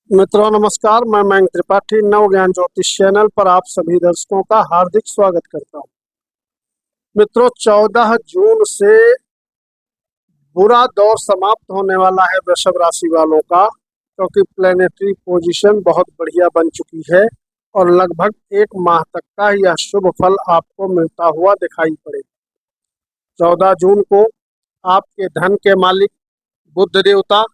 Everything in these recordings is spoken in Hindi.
मित्रों नमस्कार। मैं मयंक त्रिपाठी नव ज्ञान ज्योतिष चैनल पर आप सभी दर्शकों का हार्दिक स्वागत करता हूं। मित्रों 14 जून से बुरा दौर समाप्त होने वाला है वृषभ राशि वालों का, क्योंकि प्लेनेटरी पोजीशन बहुत बढ़िया बन चुकी है और लगभग एक माह तक का यह शुभ फल आपको मिलता हुआ दिखाई पड़ेगा। 14 जून को आपके धन के मालिक बुध देवता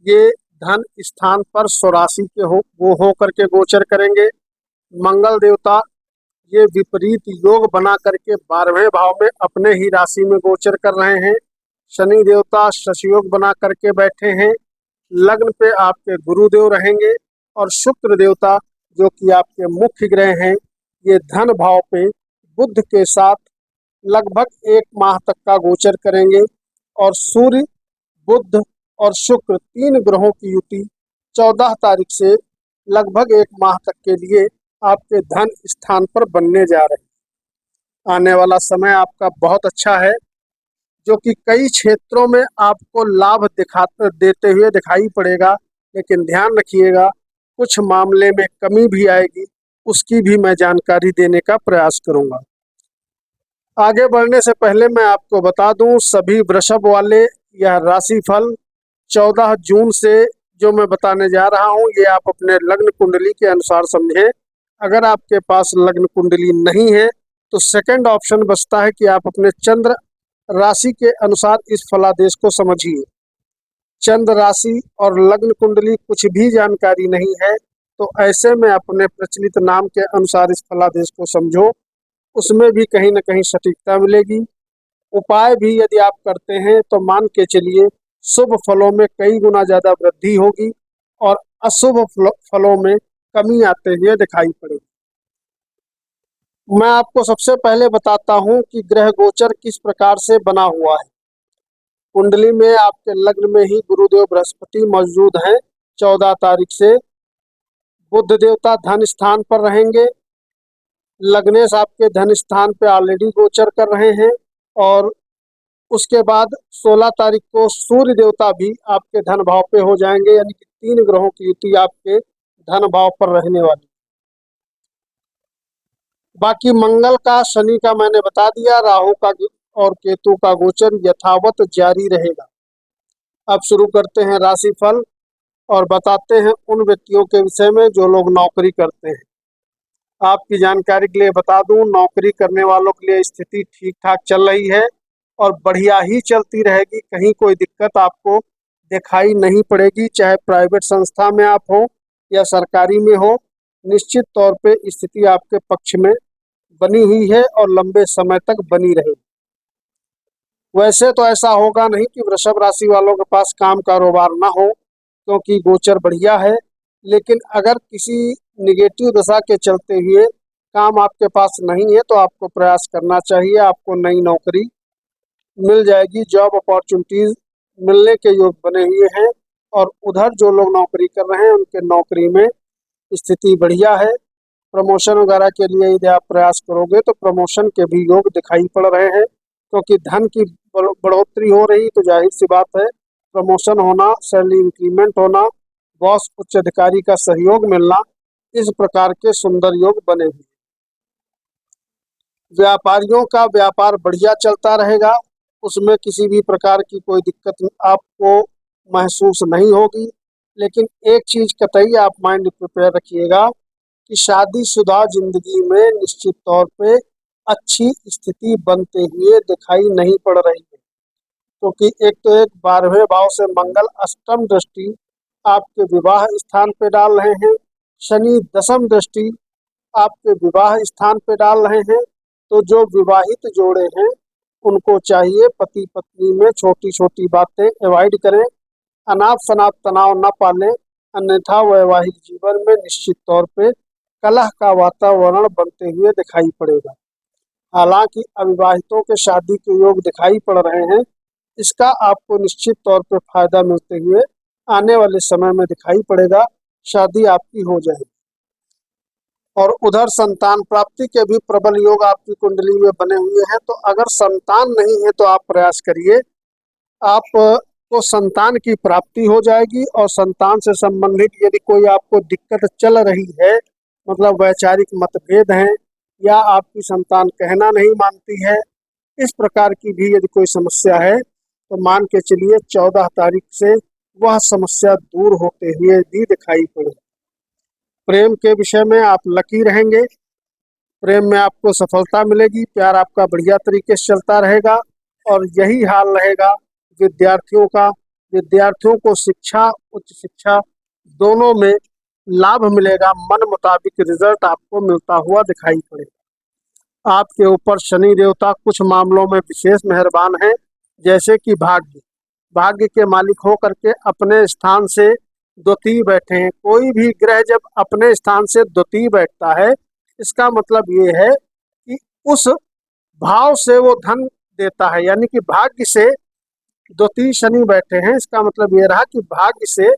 ये धन स्थान पर स्वराशि के वो होकर के गोचर करेंगे। मंगल देवता ये विपरीत योग बना करके 12वें भाव में अपने ही राशि में गोचर कर रहे हैं। शनि देवता शशयोग बना करके बैठे हैं। लग्न पे आपके गुरुदेव रहेंगे और शुक्र देवता जो कि आपके मुख्य ग्रह हैं ये धन भाव पे बुध के साथ लगभग एक माह तक का गोचर करेंगे। और सूर्य बुध और शुक्र तीन ग्रहों की युति 14 तारीख से लगभग एक माह तक के लिए आपके धन स्थान पर बनने जा रहे हैं। आने वाला समय आपका बहुत अच्छा है, जो कि कई क्षेत्रों में आपको लाभ देते हुए दिखाई पड़ेगा। लेकिन ध्यान रखिएगा, कुछ मामले में कमी भी आएगी, उसकी भी मैं जानकारी देने का प्रयास करूंगा। आगे बढ़ने से पहले मैं आपको बता दूं, सभी वृषभ वाले यह राशिफल 14 जून से जो मैं बताने जा रहा हूं ये आप अपने लग्न कुंडली के अनुसार समझें। अगर आपके पास लग्न कुंडली नहीं है तो सेकंड ऑप्शन बचता है कि आप अपने चंद्र राशि के अनुसार इस फलादेश को समझिए। चंद्र राशि और लग्न कुंडली कुछ भी जानकारी नहीं है तो ऐसे में अपने प्रचलित नाम के अनुसार इस फलादेश को समझो, उसमें भी कहीं ना कहीं सटीकता मिलेगी। उपाय भी यदि आप करते हैं तो मान के चलिए शुभ फलों में कई गुना ज्यादा वृद्धि होगी और अशुभ फलों में कमी आते हुए दिखाई पड़ेगी। मैं आपको सबसे पहले बताता हूं कि ग्रह गोचर किस प्रकार से बना हुआ है। कुंडली में आपके लग्न में ही गुरुदेव बृहस्पति मौजूद हैं। 14 तारीख से बुध देवता धन स्थान पर रहेंगे। लग्नेश आपके धन स्थान पे ऑलरेडी गोचर कर रहे हैं और उसके बाद 16 तारीख को सूर्य देवता भी आपके धन भाव पे हो जाएंगे, यानी कि तीन ग्रहों की युति आपके धन भाव पर रहने वाली। बाकी मंगल का शनि का मैंने बता दिया, राहु का और केतु का गोचर यथावत जारी रहेगा। अब शुरू करते हैं राशिफल और बताते हैं उन व्यक्तियों के विषय में जो लोग नौकरी करते हैं। आपकी जानकारी के लिए बता दूं, नौकरी करने वालों के लिए स्थिति ठीक ठाक चल रही है और बढ़िया ही चलती रहेगी। कहीं कोई दिक्कत आपको दिखाई नहीं पड़ेगी, चाहे प्राइवेट संस्था में आप हो या सरकारी में हो। निश्चित तौर पे स्थिति आपके पक्ष में बनी हुई है और लंबे समय तक बनी रहेगी। वैसे तो ऐसा होगा नहीं कि वृषभ राशि वालों के पास काम कारोबार ना हो, क्योंकि गोचर बढ़िया है। लेकिन अगर किसी निगेटिव दशा के चलते हुए काम आपके पास नहीं है तो आपको प्रयास करना चाहिए, आपको नई नौकरी मिल जाएगी। जॉब अपॉर्चुनिटीज मिलने के योग बने हुए हैं और उधर जो लोग नौकरी कर रहे हैं उनके नौकरी में स्थिति बढ़िया है। प्रमोशन वगैरह के लिए यदि आप प्रयास करोगे तो प्रमोशन के भी योग दिखाई पड़ रहे हैं, क्योंकि धन की बढ़ोतरी हो रही तो जाहिर सी बात है प्रमोशन होना, सैलरी इंक्रीमेंट होना, बॉस उच्च अधिकारी का सहयोग मिलना, इस प्रकार के सुंदर योग बने हुए। व्यापारियों का व्यापार बढ़िया चलता रहेगा, उसमें किसी भी प्रकार की कोई दिक्कत आपको महसूस नहीं होगी। लेकिन एक चीज कतई आप माइंड प्रिपेयर रखिएगा कि शादीशुदा जिंदगी में निश्चित तौर पे अच्छी स्थिति बनते हुए दिखाई नहीं पड़ रही है, क्योंकि एक तो एक 12वें भाव से मंगल अष्टम दृष्टि आपके विवाह स्थान पे डाल रहे हैं, शनि दशम दृष्टि आपके विवाह स्थान पे डाल रहे हैं। तो जो विवाहित जोड़े हैं उनको चाहिए पति पत्नी में छोटी छोटी बातें अवॉइड करें, अनाप शनाप तनाव न पालें, अन्यथा वैवाहिक जीवन में निश्चित तौर पे कलह का वातावरण बनते हुए दिखाई पड़ेगा। हालांकि अविवाहितों के शादी के योग दिखाई पड़ रहे हैं, इसका आपको निश्चित तौर पे फायदा मिलते हुए आने वाले समय में दिखाई पड़ेगा, शादी आपकी हो जाएगी। और उधर संतान प्राप्ति के भी प्रबल योग आपकी कुंडली में बने हुए हैं। तो अगर संतान नहीं है तो आप प्रयास करिए, आप तो संतान की प्राप्ति हो जाएगी। और संतान से संबंधित यदि कोई आपको दिक्कत चल रही है, मतलब वैचारिक मतभेद हैं या आपकी संतान कहना नहीं मानती है, इस प्रकार की भी यदि कोई समस्या है तो मान के चलिए 14 तारीख से वह समस्या दूर होते हुए भी दिखाई पड़े। प्रेम के विषय में आप लकी रहेंगे, प्रेम में आपको सफलता मिलेगी, प्यार आपका बढ़िया तरीके से चलता रहेगा। और यही हाल रहेगा विद्यार्थियों का। विद्यार्थियों को शिक्षा, उच्च शिक्षा दोनों में लाभ मिलेगा, मन मुताबिक रिजल्ट आपको मिलता हुआ दिखाई पड़ेगा। आपके ऊपर शनि देवता कुछ मामलों में विशेष मेहरबान हैं, जैसे कि भाग्य के मालिक हो करके अपने स्थान से द्वितीय बैठे हैं। कोई भी ग्रह जब अपने स्थान से द्वितीय बैठता है, इसका मतलब ये है कि उस भाव से वो धन देता है, यानी कि भाग्य से द्वितीय शनि बैठे हैं, इसका मतलब ये रहा कि भाग्य से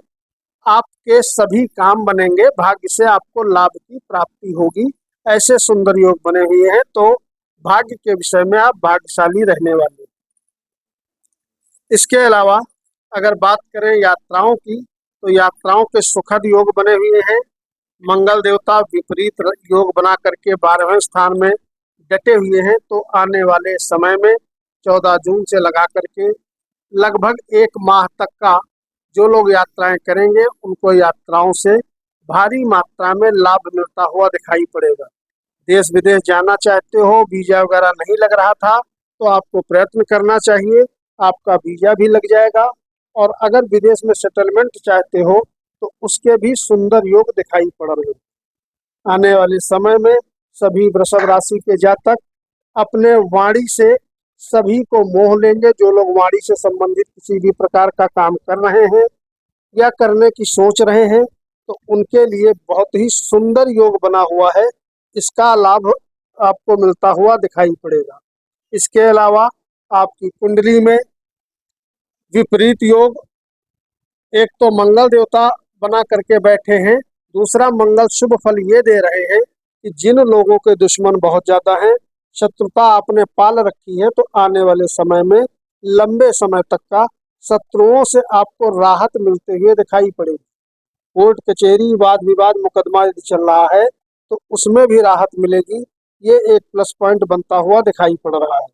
आपके सभी काम बनेंगे, भाग्य से आपको लाभ की प्राप्ति होगी। ऐसे सुंदर योग बने हुए हैं, तो भाग्य के विषय में आप भाग्यशाली रहने वाले। इसके अलावा अगर बात करें यात्राओं की, तो यात्राओं के सुखद योग बने हुए हैं। मंगल देवता विपरीत योग बना करके 12वें स्थान में डटे हुए हैं। तो आने वाले समय में 14 जून से लगा करके लगभग 1 माह तक का जो लोग यात्राएं करेंगे, उनको यात्राओं से भारी मात्रा में लाभ मिलता हुआ दिखाई पड़ेगा। देश विदेश जाना चाहते हो, वीजा वगैरह नहीं लग रहा था, तो आपको प्रयत्न करना चाहिए, आपका वीजा भी लग जाएगा। और अगर विदेश में सेटलमेंट चाहते हो तो उसके भी सुंदर योग दिखाई पड़ रहे हैं। आने वाले समय में सभी वृषभ राशि के जातक अपने वाणी से सभी को मोह लेंगे। जो लोग वाणी से संबंधित किसी भी प्रकार का काम कर रहे हैं या करने की सोच रहे हैं, तो उनके लिए बहुत ही सुंदर योग बना हुआ है, इसका लाभ आपको मिलता हुआ दिखाई पड़ेगा। इसके अलावा आपकी कुंडली में विपरीत योग, एक तो मंगल देवता बना करके बैठे हैं, दूसरा मंगल शुभ फल ये दे रहे हैं कि जिन लोगों के दुश्मन बहुत ज्यादा हैं, शत्रुता आपने पाल रखी है, तो आने वाले समय में लंबे समय तक का शत्रुओं से आपको राहत मिलते हुए दिखाई पड़ेगी। कोर्ट कचहरी वाद विवाद मुकदमा यदि चल रहा है तो उसमें भी राहत मिलेगी, ये एक प्लस पॉइंट बनता हुआ दिखाई पड़ रहा है,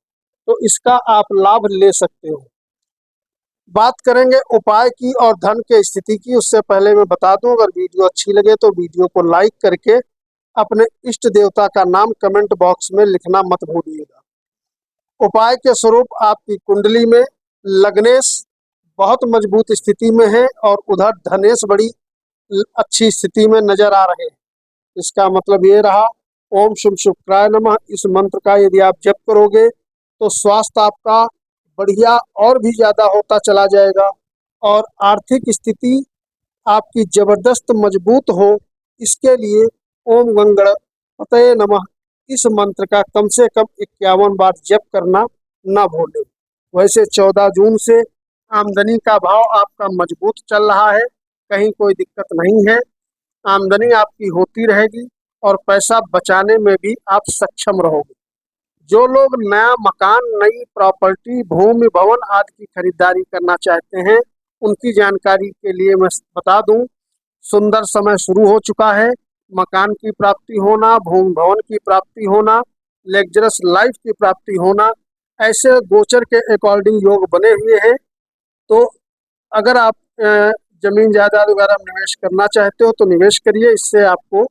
तो इसका आप लाभ ले सकते हो। बात करेंगे उपाय की और धन के स्थिति की, उससे पहले मैं बता दूं, अगर वीडियो अच्छी लगे तो वीडियो को लाइक करके अपने इष्ट देवता का नाम कमेंट बॉक्स में लिखना मत भूलिएगा। उपाय के स्वरूप आपकी कुंडली में लग्नेश बहुत मजबूत स्थिति में है और उधर धनेश बड़ी अच्छी स्थिति में नजर आ रहे हैं। इसका मतलब ये रहा, ओम शुभ शुक्राय नमः इस मंत्र का यदि आप जप करोगे तो स्वास्थ्य आपका बढ़िया और भी ज्यादा होता चला जाएगा और आर्थिक स्थिति आपकी जबरदस्त मजबूत हो। इसके लिए ओम गंगणपतये नमः इस मंत्र का कम से कम 51 बार जप करना न भूलें। वैसे 14 जून से आमदनी का भाव आपका मजबूत चल रहा है, कहीं कोई दिक्कत नहीं है, आमदनी आपकी होती रहेगी और पैसा बचाने में भी आप सक्षम रहोगे। जो लोग नया मकान, नई प्रॉपर्टी, भूमि भवन आदि की खरीदारी करना चाहते हैं, उनकी जानकारी के लिए मैं बता दूं, सुंदर समय शुरू हो चुका है। मकान की प्राप्ति होना, भूमि भवन की प्राप्ति होना, लग्जरस लाइफ की प्राप्ति होना, ऐसे गोचर के अकॉर्डिंग योग बने हुए हैं। तो अगर आप जमीन जायदाद वगैरह में निवेश करना चाहते हो तो निवेश करिए, इससे आपको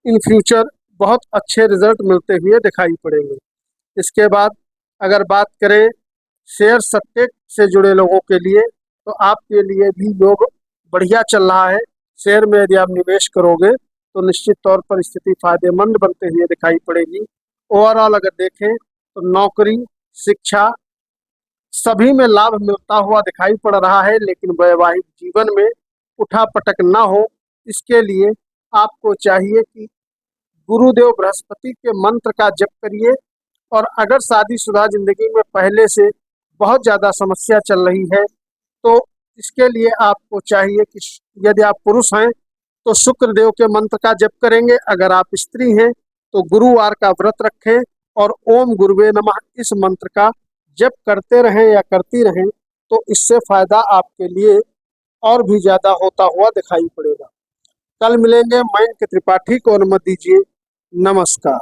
इन फ्यूचर बहुत अच्छे रिजल्ट मिलते हुए दिखाई पड़ेंगे। इसके बाद अगर बात करें शेयर सट्टे से जुड़े लोगों के लिए, तो आपके लिए भी योग बढ़िया चल रहा है। शेयर में यदि आप निवेश करोगे तो निश्चित तौर पर स्थिति फायदेमंद बनते हुए दिखाई पड़ेगी। ओवरऑल अगर देखें तो नौकरी, शिक्षा सभी में लाभ मिलता हुआ दिखाई पड़ रहा है, लेकिन वैवाहिक जीवन में उठापटक ना हो, इसके लिए आपको चाहिए कि गुरुदेव बृहस्पति के मंत्र का जप करिए। और अगर शादीशुदा जिंदगी में पहले से बहुत ज़्यादा समस्या चल रही है, तो इसके लिए आपको चाहिए कि यदि आप पुरुष हैं तो शुक्रदेव के मंत्र का जप करेंगे, अगर आप स्त्री हैं तो गुरुवार का व्रत रखें और ओम गुरुवे नमः इस मंत्र का जप करते रहें या करती रहें। तो इससे फायदा आपके लिए और भी ज्यादा होता हुआ दिखाई पड़ेगा। कल मिलेंगे। मयंक त्रिपाठी को अनुमति दीजिए। नमस्कार।